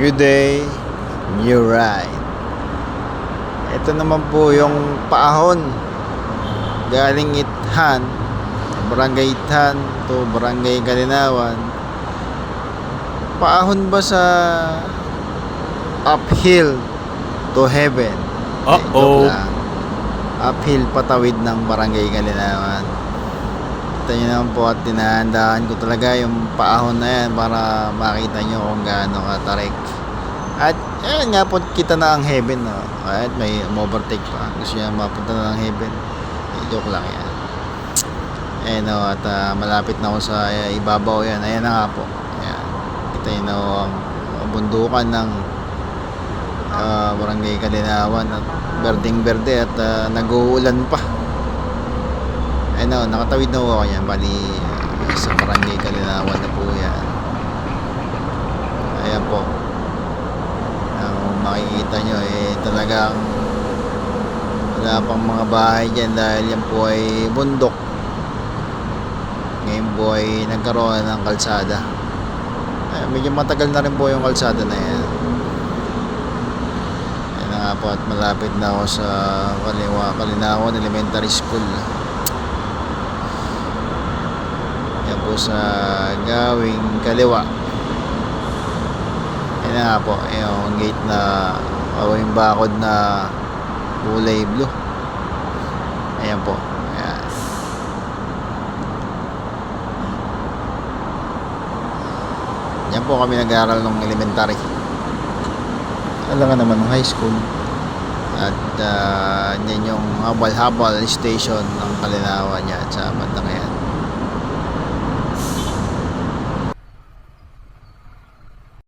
New day, new ride. Ito naman po yung paahon galing Ithan, Barangay Ithan to Barangay Kalinawan. Paahon ba sa uphill to heaven? Joke lang. Uphill patawid ng Barangay Kalinawan. Ito nyo naman po at tinahandaan ko talaga yung paahon na yan para makita nyo kung gaano katarik. At ayan nga po, kita na ang heaven, no? At may overtake pa, gusto niya mapunta na ng heaven. Joke lang yan. Ayan, no? At malapit na ako sa ibabaw yan. Ayan na nga po. Ayan. Kita nyo na ang bundukan ng Barangay Kalinawan at berdeng berde at nag-uulan pa. Ayan, no? Nakatawid na ako yan. Bali sa Barangay Kalinawan na po yan. Ayan po. Makikita nyo talagang wala pang mga bahay dyan dahil yan po ay bundok. Ngayon po ay nagkaroon ng kalsada. Medyo matagal na rin po yung kalsada na yan. Yan na nga po at malapit na ako sa Kalinawan Elementary School. Yan po sa gawing kaliwa. Yan na nga po, yung gate na yung bakod na kulay blue. Ayan po. Ayan. Yan po kami nag-aaral ng elementary. Alam nga naman ng high school. At yan yung habal-habal station ng Kalinawan yan sa bandang yan.